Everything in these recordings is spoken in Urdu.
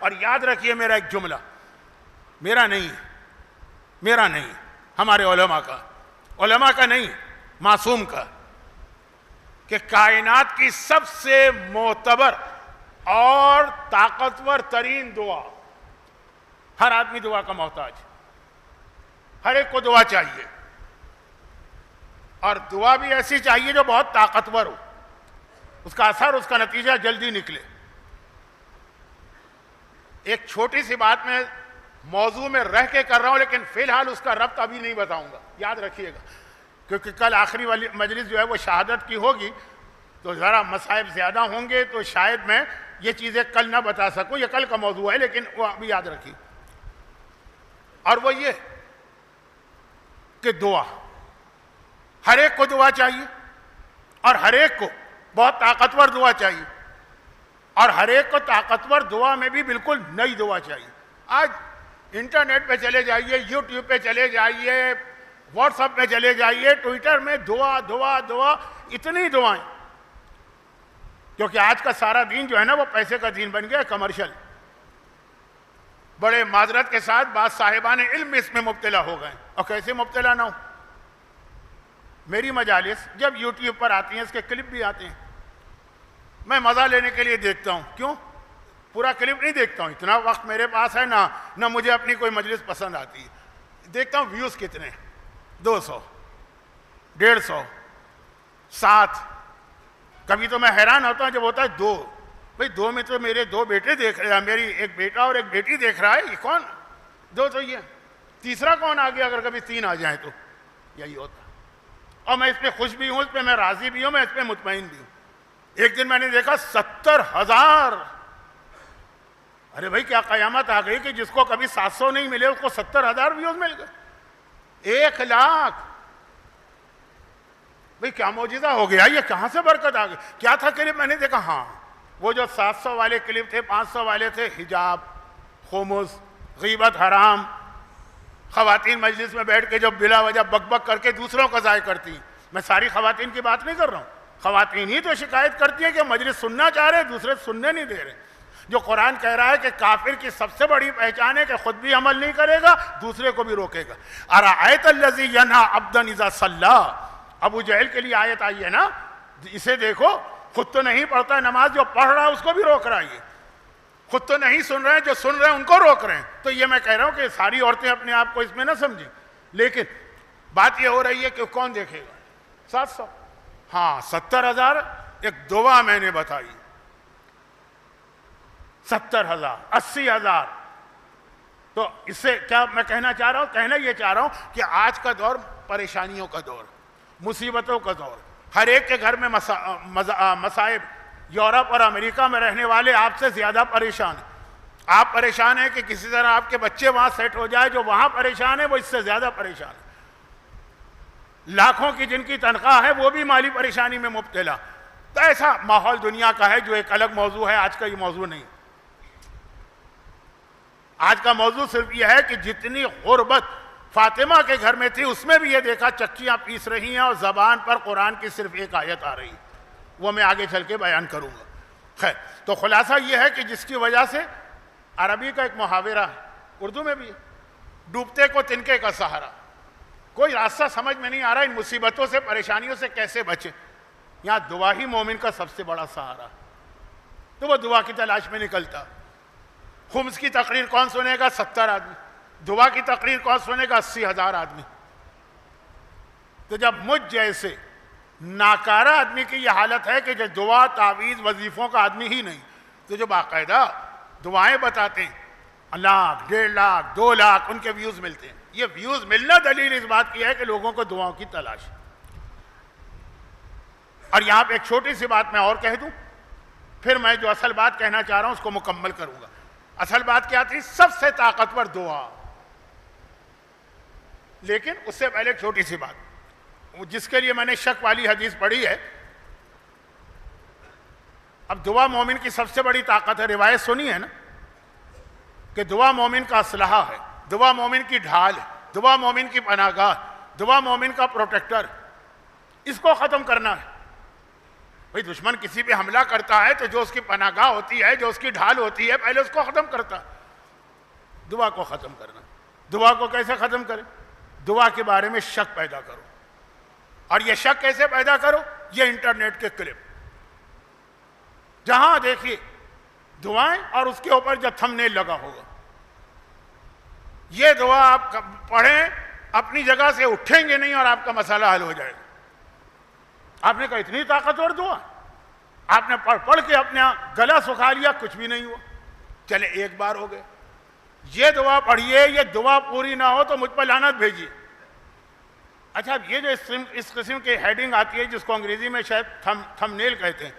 اور یاد رکھیے میرا ایک جملہ، میرا نہیں ہے، ہمارے علماء کا نہیں، معصوم کا، کہ کائنات کی سب سے معتبر اور طاقتور ترین دعا، ہر آدمی دعا کا محتاج، ہر ایک کو دعا چاہیے، اور دعا بھی ایسی چاہیے جو بہت طاقتور ہو، اس کا اثر، اس کا نتیجہ جلدی نکلے۔ ایک چھوٹی سی بات میں موضوع میں رہ کے کر رہا ہوں، لیکن فی الحال اس کا ربط ابھی نہیں بتاؤں گا، یاد رکھیے گا، کیونکہ کل آخری والی مجلس جو ہے وہ شہادت کی ہوگی، تو ذرا مصائب زیادہ ہوں گے، تو شاید میں یہ چیزیں کل نہ بتا سکوں، یہ کل کا موضوع ہے، لیکن وہ ابھی یاد رکھیے۔ اور وہ یہ کہ دعا، ہر ایک کو دعا چاہیے، اور ہر ایک کو بہت طاقتور دعا چاہیے، اور ہر ایک کو طاقتور دعا میں بھی بالکل نئی دعا چاہیے۔ آج انٹرنیٹ پہ چلے جائیے، یوٹیوب پہ چلے جائیے، واٹس ایپ پہ چلے جائیے، ٹویٹر میں دعا دعا دعا، اتنی دعائیں، کیونکہ آج کا سارا دین جو ہے نا وہ پیسے کا دین بن گیا، کمرشل۔ بڑے معذرت کے ساتھ بعض صاحبان علم اس میں مبتلا ہو گئے، اور کیسے مبتلا نہ ہو؟ میری مجالس جب یوٹیوب پر آتی ہیں، اس کے کلپ بھی آتے ہیں، میں مزہ لینے کے لیے دیکھتا ہوں۔ کیوں؟ پورا کلپ نہیں دیکھتا ہوں، اتنا وقت میرے پاس ہے نہ مجھے اپنی کوئی مجلس پسند آتی ہے۔ دیکھتا ہوں ویوز کتنے، 200، 150، 7۔ کبھی تو میں حیران ہوتا ہوں جب ہوتا ہے 2۔ بھئی 2 میں تو میرے 2 بیٹے دیکھ رہے ہیں، میری ایک بیٹا اور ایک بیٹی دیکھ رہا ہے، یہ کون؟ 2 تو یہ، تیسرا کون آ گیا؟ اگر کبھی 3 آ جائیں تو یہی ہوتا۔ اور میں اس پہ خوش بھی ہوں، اس پہ میں راضی بھی ہوں، میں اس پہ مطمئن بھی ہوں۔ ایک دن میں نے دیکھا 70,000۔ ارے بھائی کیا قیامت آ گئی کہ جس کو کبھی 700 نہیں ملے اس کو 70,000 ویوز مل گئے، 1,00,000۔ بھئی کیا معجزہ ہو گیا، یہ کہاں سے برکت آ گئی؟ کیا تھا کلپ؟ میں نے دیکھا، ہاں وہ جو 700 والے کلپ تھے، 500 والے تھے، حجاب، خمس، غیبت حرام، خواتین مجلس میں بیٹھ کے جو بلا وجہ بک بک کر کے دوسروں کو ضائع کرتی ہیں۔ میں ساری خواتین کی بات نہیں کر رہا ہوں، خواتین ہی تو شکایت کرتی ہیں کہ مجلس سننا چاہ رہے، دوسرے سننے نہیں دے رہے۔ جو قرآن کہہ رہا ہے کہ کافر کی سب سے بڑی پہچان ہے کہ خود بھی عمل نہیں کرے گا، دوسرے کو بھی روکے گا۔ ارأیت الذی ینہی عبدا اذا صلی، ابو جہل کے لیے آیت آئی ہے نا، اسے دیکھو، خود تو نہیں پڑھتا نماز، جو پڑھ رہا ہے اس کو بھی روک رہا ہے، خود تو نہیں سن رہے ہیں، جو سن رہے ہیں ان کو روک رہے ہیں۔ تو یہ میں کہہ رہا ہوں کہ ساری عورتیں اپنے آپ کو اس میں نہ سمجھیں، لیکن بات یہ ہو رہی ہے کہ کون دیکھے گا؟ 700، ہاں 70,000۔ ایک دعا میں نے بتائی، 70,000، 80,000۔ تو اس سے کیا میں کہنا چاہ رہا ہوں؟ کہنا یہ چاہ رہا ہوں کہ آج کا دور پریشانیوں کا دور، مصیبتوں کا دور، ہر ایک کے گھر میں مصائب۔ یورپ اور امریکہ میں رہنے والے آپ سے زیادہ پریشان ہیں۔ آپ پریشان ہیں کہ کسی طرح آپ کے بچے وہاں سیٹ ہو جائے، جو وہاں پریشان ہے وہ اس سے زیادہ پریشان ہے۔ لاکھوں کی جن کی تنخواہ ہے وہ بھی مالی پریشانی میں مبتلا۔ تو ایسا ماحول دنیا کا ہے، جو ایک الگ موضوع ہے، آج کا یہ موضوع نہیں۔ آج کا موضوع صرف یہ ہے کہ جتنی غربت فاطمہ کے گھر میں تھی، اس میں بھی یہ دیکھا چکیاں پیس رہی ہیں اور زبان پر قرآن کی صرف ایک آیت آ رہی ہے، وہ میں آگے چل کے بیان کروں گا۔ خیر، تو خلاصہ یہ ہے کہ جس کی وجہ سے عربی کا ایک محاورہ ہے، اردو میں بھی ہے، ڈوبتے کو تنکے کا سہارا۔ کوئی راستہ سمجھ میں نہیں آ رہا ان مصیبتوں سے، پریشانیوں سے کیسے بچے۔ یہاں دعا ہی مومن کا سب سے بڑا سہارا، تو وہ دعا کی تلاش میں نکلتا۔ خمس کی تقریر کون سنے گا؟ 70 آدمی۔ دعا کی تقریر کون سنے گا؟ 80,000 آدمی۔ تو جب مجھ جیسے ناکارہ آدمی کی یہ حالت ہے کہ جو دعا، تعویذ، وظیفوں کا آدمی ہی نہیں، تو جو باقاعدہ دعائیں بتاتے ہیں، 1,00,000، 1,50,000، 2,00,000 ان کے ویوز ملتے ہیں۔ یہ ویوز ملنا دلیل اس بات کی ہے کہ لوگوں کو دعاؤں کی تلاش۔ اور یہاں پہ ایک چھوٹی سی بات میں اور کہہ دوں، پھر میں جو اصل بات کہنا چاہ رہا ہوں اس کو مکمل کروں گا۔ اصل بات کیا تھی؟ سب سے طاقتور دعا۔ لیکن اس سے پہلے ایک چھوٹی سی بات، جس کے لیے میں نے شک والی حدیث پڑھی ہے۔ اب دعا مومن کی سب سے بڑی طاقت ہے، روایت سنی ہے نا کہ دعا مومن کا اسلحہ ہے، دعا مومن کی ڈھال ہے، دعا مومن کی پناہ گاہ، دعا مومن کا پروٹیکٹر۔ اس کو ختم کرنا ہے، بھئی دشمن کسی پہ حملہ کرتا ہے تو جو اس کی پناہ گاہ ہوتی ہے، جو اس کی ڈھال ہوتی ہے، پہلے اس کو ختم کرتا ہے۔ دعا کو ختم کرنا، دعا کو کیسے ختم کریں؟ دعا کے بارے میں شک پیدا کرو، اور یہ شک کیسے پیدا کرو؟ یہ انٹرنیٹ کے کلپ، جہاں دیکھیے دعائیں اور اس کے اوپر جو تھم نیل لگا ہوگا، یہ دعا آپ پڑھیں، اپنی جگہ سے اٹھیں گے نہیں اور آپ کا مسئلہ حل ہو جائے گا۔ آپ نے کہا اتنی طاقتور دعا، آپ نے پڑھ کے اپنا گلا سکھا لیا، کچھ بھی نہیں ہوا۔ چلے ایک بار ہو گئے، یہ دعا پڑھیے، یہ دعا پوری نہ ہو تو مجھ پر لعنت بھیجیے۔ اچھا، یہ جو اس قسم کی ہیڈنگ آتی ہے جس کو انگریزی میں شاید تھم نیل کہتے ہیں،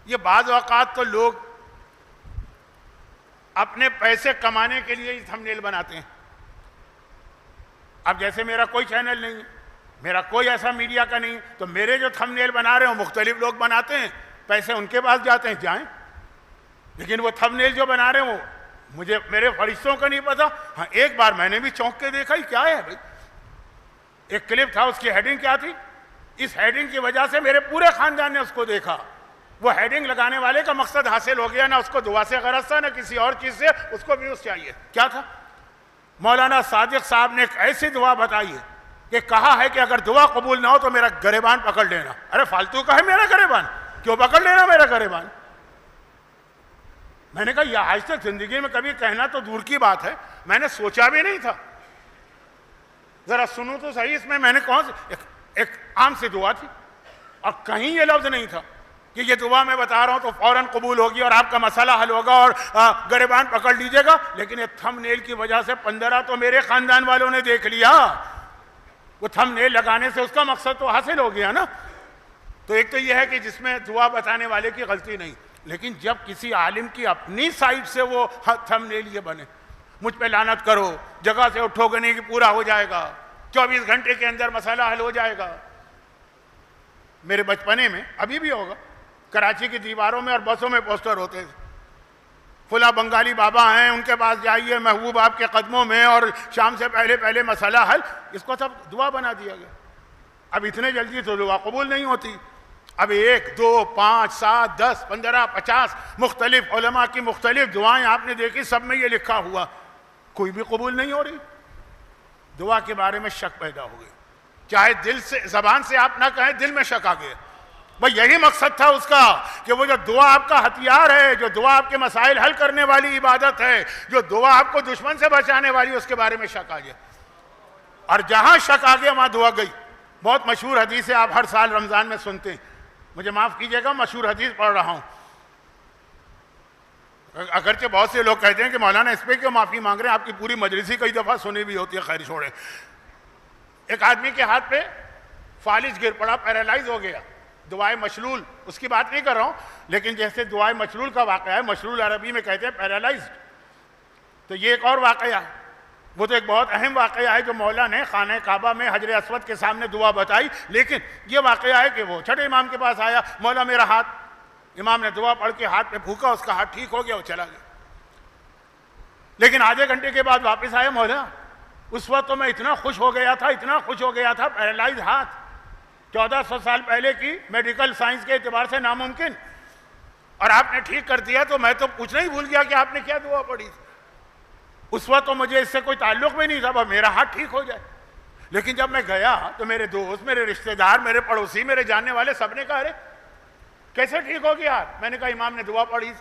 یہ بعض اوقات تو لوگ اپنے پیسے کمانے کے لیے تھم نیل بناتے ہیں۔ اب جیسے میرا کوئی چینل نہیں ہے، میرا کوئی ایسا میڈیا کا نہیں، تو میرے جو تھم نیل بنا رہے ہیں مختلف لوگ بناتے ہیں، پیسے ان کے پاس جاتے ہیں، جائیں، لیکن وہ تھم نیل جو بنا رہے ہیں وہ مجھے میرے فرشتوں کا نہیں پتا۔ ہاں، ایک بار میں نے بھی چونک کے دیکھا، کیا ہے بھائی؟ ایک کلپ تھا، اس کی ہیڈنگ کیا تھی؟ اس ہیڈنگ کی وجہ سے میرے پورے خاندان نے اس کو دیکھا۔ وہ ہیڈنگ لگانے والے کا مقصد حاصل ہو گیا، نہ اس کو دعا سے غرض تھا نہ کسی اور چیز سے، اس کو ویوز چاہیے۔ کیا تھا؟ مولانا صادق صاحب نے ایک ایسی دعا بتائی ہے کہ کہا ہے کہ اگر دعا قبول نہ ہو تو میرا گریبان پکڑ لینا۔ ارے فالتو کا ہے میرا گریبان، کیوں پکڑ لینا میرا گریبان؟ میں نے کہا یہ آج تک زندگی میں کبھی کہنا تو دور کی بات ہے، میں نے سوچا بھی نہیں تھا۔ ذرا سنو تو صحیح، اس میں نے کون سی ایک عام سی دعا تھی، اور کہیں یہ لفظ نہیں تھا کہ یہ دعا میں بتا رہا ہوں تو فوراً قبول ہوگی اور آپ کا مسئلہ حل ہوگا اور گریبان پکڑ لیجیے گا۔ لیکن یہ تھم نیل کی وجہ سے 15 تو میرے خاندان والوں نے دیکھ لیا۔ وہ تھم نیل لگانے سے اس کا مقصد تو حاصل ہو گیا نا۔ تو ایک تو یہ ہے کہ جس میں دعا بتانے والے کی غلطی نہیں، لیکن جب کسی عالم کی اپنی سائٹ سے وہ تھم نیل یہ بنے، مجھ پہ لعنت کرو، جگہ سے اٹھو گے نہیں کہ پورا ہو جائے گا، 24 گھنٹے کے اندر مسئلہ حل ہو جائے گا۔ میرے بچپنے میں، ابھی بھی ہوگا، کراچی کی دیواروں میں اور بسوں میں پوسٹر ہوتے تھے، فلاں بنگالی بابا ہیں، ان کے پاس جائیے، محبوب آپ کے قدموں میں، اور شام سے پہلے مسئلہ حل۔ اس کو سب دعا بنا دیا گیا۔ اب اتنے جلدی تو دعا قبول نہیں ہوتی۔ اب 1 2 5 7 10 15 50 مختلف علماء کی مختلف دعائیں آپ نے دیکھی، سب میں یہ لکھا ہوا، کوئی بھی قبول نہیں ہو رہی۔ دعا کے بارے میں شک پیدا ہو گئی، چاہے دل سے، زبان سے آپ نہ کہیں، دل میں شک آ گیا۔ بھئی یہی مقصد تھا اس کا کہ وہ جو دعا آپ کا ہتھیار ہے، جو دعا آپ کے مسائل حل کرنے والی عبادت ہے، جو دعا آپ کو دشمن سے بچانے والی، اس کے بارے میں شک آ گیا، اور جہاں شک آ گیا وہاں دعا گئی۔ بہت مشہور حدیث ہے، آپ ہر سال رمضان میں سنتے ہیں، مجھے معاف کیجئے گا، مشہور حدیث پڑھ رہا ہوں۔ اگرچہ بہت سے لوگ کہتے ہیں کہ مولانا اس پہ کیوں معافی مانگ رہے ہیں، آپ کی پوری مجلسی کئی دفعہ سنی بھی ہوتی ہے، خیر چھوڑیں۔ ایک آدمی کے ہاتھ پہ فالج گر پڑا، پیرالائز ہو گیا، دعائے مشلول، اس کی بات نہیں کر رہا ہوں، لیکن جیسے دعائے مشلول کا واقعہ ہے، مشلول عربی میں کہتے ہیں پیرالائزڈ، تو یہ ایک اور واقعہ ہے، وہ تو ایک بہت اہم واقعہ ہے جو مولا نے خانہ کعبہ میں حجر اسود کے سامنے دعا بتائی۔ لیکن یہ واقعہ ہے کہ وہ چھٹے امام کے پاس آیا، مولا میرا ہاتھ، امام نے دعا پڑھ کے ہاتھ پہ پھونکا، اس کا ہاتھ ٹھیک ہو گیا، وہ چلا گیا۔ لیکن آدھے گھنٹے کے بعد واپس آیا، مولا اس وقت تو میں اتنا خوش ہو گیا تھا، پیرالائز ہاتھ، 1400 سال پہلے کی میڈیکل سائنس کے اعتبار سے ناممکن، اور آپ نے ٹھیک کر دیا، تو میں تو پوچھنا ہی بھول گیا کہ آپ نے کیا دعا پڑھی تھی۔ اس وقت تو مجھے اس سے کوئی تعلق بھی نہیں تھا، بس میرا ہاتھ ٹھیک ہو جائے۔ لیکن جب میں گیا تو میرے دوست، میرے رشتہ دار، میرے پڑوسی، میرے جاننے والے سب نے کہا، ارے کیسے ٹھیک ہو گیا؟ میں نے کہا امام نے دعا پڑھی۔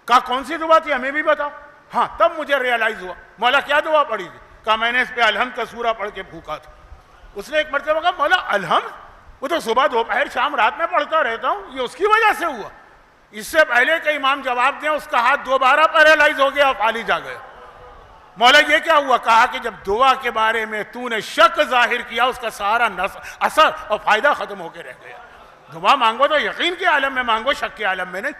کہا کون سی دعا تھی، ہمیں بھی بتاؤ۔ ہاں، تب مجھے ریئلائز ہوا، مولا کیا دعا پڑھی تھی؟ کہا میں نے اس پہ الحمد کا سورہ پڑھ کے پھونکا تھا۔ اس نے ایک مرتبہ کہا، مولا الحمد؟ وہ تو صبح دوپہر شام رات میں پڑھتا رہتا ہوں، یہ اس کی وجہ سے ہوا؟ اس سے پہلے کہ امام جواب دیں، اس کا ہاتھ دوبارہ پیرالائز ہو گیا، فالج آ گیا۔ مولا یہ کیا ہوا؟ کہا کہ جب دعا کے بارے میں تو نے شک ظاہر کیا، اس کا سارا اثر اور فائدہ ختم ہو کے رہ گیا۔ دعا مانگو تو یقین کے عالم میں مانگو، شک کے عالم میں نہیں۔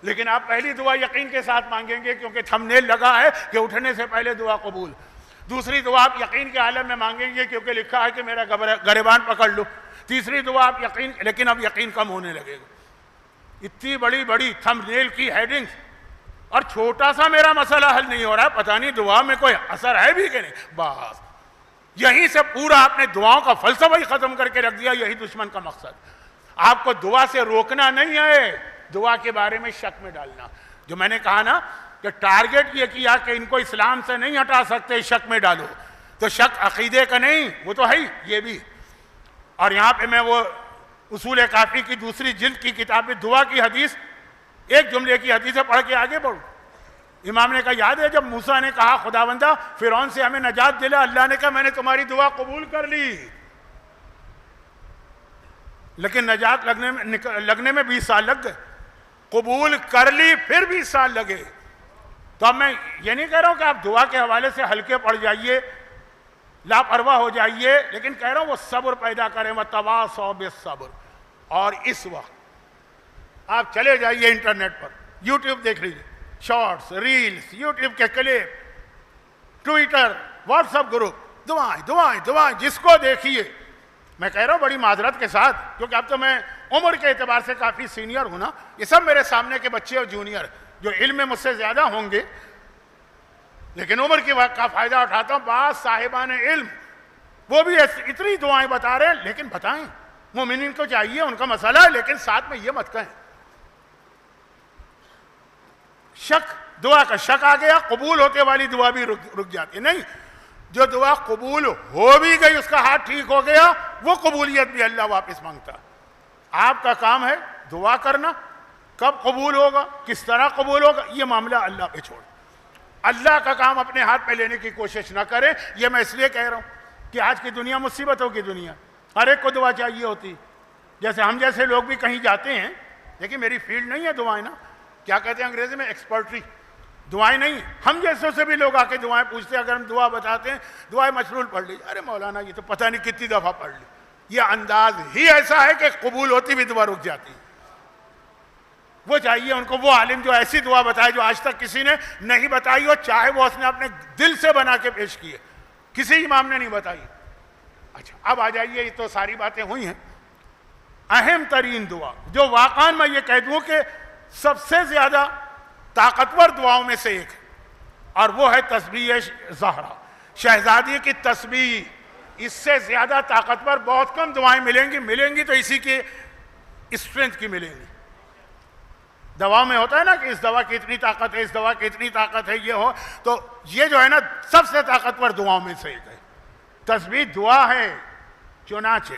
لیکن آپ پہلی دعا یقین کے ساتھ مانگیں گے کیونکہ تھم نیل لگا ہے کہ اٹھنے سے پہلے دعا قبول۔ دوسری دعا آپ یقین کے عالم میں مانگیں گے کیونکہ لکھا ہے کہ میرا گریبان پکڑ لو۔ تیسری دعا آپ یقین، لیکن اب یقین کم ہونے لگے گا۔ اتنی بڑی بڑی تھم نیل کی ہیڈنگز، اور چھوٹا سا میرا مسئلہ حل نہیں ہو رہا ہے، پتہ نہیں دعا میں کوئی اثر ہے بھی کہ نہیں۔ بس یہیں سے پورا آپ نے دعاؤں کا فلسفہ ہی ختم کر کے رکھ دیا، یہی دشمن کا مقصد۔ آپ کو دعا سے روکنا نہیں ہے، دعا کے بارے میں شک میں ڈالنا. جو میں نے کہا نا کہ ٹارگٹ یہ کیا کہ ان کو اسلام سے نہیں ہٹا سکتے، شک میں ڈالو. تو شک عقیدے کا نہیں، وہ تو ہے ہی یہ بھی. اور یہاں پہ میں وہ اصول کافی کی دوسری جلد کی کتاب میں دعا کی حدیث، ایک جملے کی حدیث پڑھ کے آگے بڑھوں. امام نے کہا یاد ہے جب موسیٰ نے کہا خداوندہ فرعون سے ہمیں نجات دلا، اللہ نے کہا میں نے تمہاری دعا قبول کر لی، لیکن نجات لگنے میں 20 سال لگ گئے. قبول کر لی پھر 20 سال لگے. تو اب میں یہ نہیں کہہ رہا ہوں کہ آپ دعا کے حوالے سے ہلکے پڑ جائیے، لاپرواہ ہو جائیے، لیکن کہہ رہا ہوں وہ صبر پیدا کریں، وَتَوَاصَوْا بِالصَّبْرِ. اور اس وقت آپ چلے جائیے انٹرنیٹ پر، یوٹیوب دیکھ لیجیے، شارٹس، ریلز، یوٹیوب کے clip, Twitter, what's app group, دعائیں دعائیں دعائیں، جس کو دیکھیے. میں کہہ رہا ہوں بڑی معذرت کے ساتھ، کیونکہ اب تو میں عمر کے اعتبار سے کافی سینئر ہوں نا، یہ سب میرے سامنے کے بچے اور جونیئر جو علم میں مجھ سے زیادہ ہوں گے، لیکن عمر کی وقت کا فائدہ اٹھاتا ہوں. بعض صاحبان علم وہ بھی اتنی دعائیں بتا رہے ہیں، لیکن بتائیں مومنین کو چاہیے، ان کا مسئلہ ہے، لیکن ساتھ میں یہ مت کہیں شک، دعا کا شک آ گیا، قبول ہوتے والی دعا بھی رک جاتی. نہیں، جو دعا قبول ہو بھی گئی، اس کا ہاتھ ٹھیک ہو گیا، وہ قبولیت بھی اللہ واپس مانگتا. آپ کا کام ہے دعا کرنا، کب قبول ہوگا، کس طرح قبول ہوگا، یہ معاملہ اللہ پہ چھوڑ. اللہ کا کام اپنے ہاتھ پہ لینے کی کوشش نہ کرے. یہ میں اس لیے کہہ رہا ہوں کہ آج کی دنیا مصیبتوں کی دنیا، ہر ایک کو دعا چاہیے ہوتی. جیسے ہم جیسے لوگ بھی کہیں جاتے ہیں، لیکن میری فیلڈ نہیں ہے دعائیں نا، کیا کہتے ہیں انگریزی میں ایکسپرٹری، دعائیں نہیں. ہم جیسوں سے بھی لوگ آ کے دعائیں پوچھتے ہیں، اگر ہم دعا بتاتے ہیں دعائیں مشرول پڑھ لی، ارے مولانا یہ تو پتہ نہیں کتنی دفعہ پڑھ لی. یہ انداز ہی ایسا ہے کہ قبول ہوتی بھی دعا رک جاتی. وہ چاہیے ان کو وہ عالم جو ایسی دعا بتائے جو آج تک کسی نے نہیں بتائی ہو، چاہے وہ اس نے اپنے دل سے بنا کے پیش کی ہے، کسی امام نے نہیں بتائی. اچھا اب آ جائیے، یہ تو ساری باتیں ہوئی ہیں. اہم ترین دعا جو واقعاً میں یہ کہہ دوں کہ سب سے زیادہ طاقتور دعاؤں میں سے ایک ہے، اور وہ ہے تسبیح زہرا، شہزادی کی تسبیح. اس سے زیادہ طاقتور بہت کم دعائیں ملیں گی تو اسی کی اسٹرینتھ کی ملیں گی. دوا میں ہوتا ہے نا کہ اس دوا کی اتنی طاقت ہے، اس دوا کی اتنی طاقت ہے، یہ ہو تو یہ جو ہے نا سب سے طاقتور دعاؤں میں سے ایک ہے. تسبیح دعا ہے، چنانچہ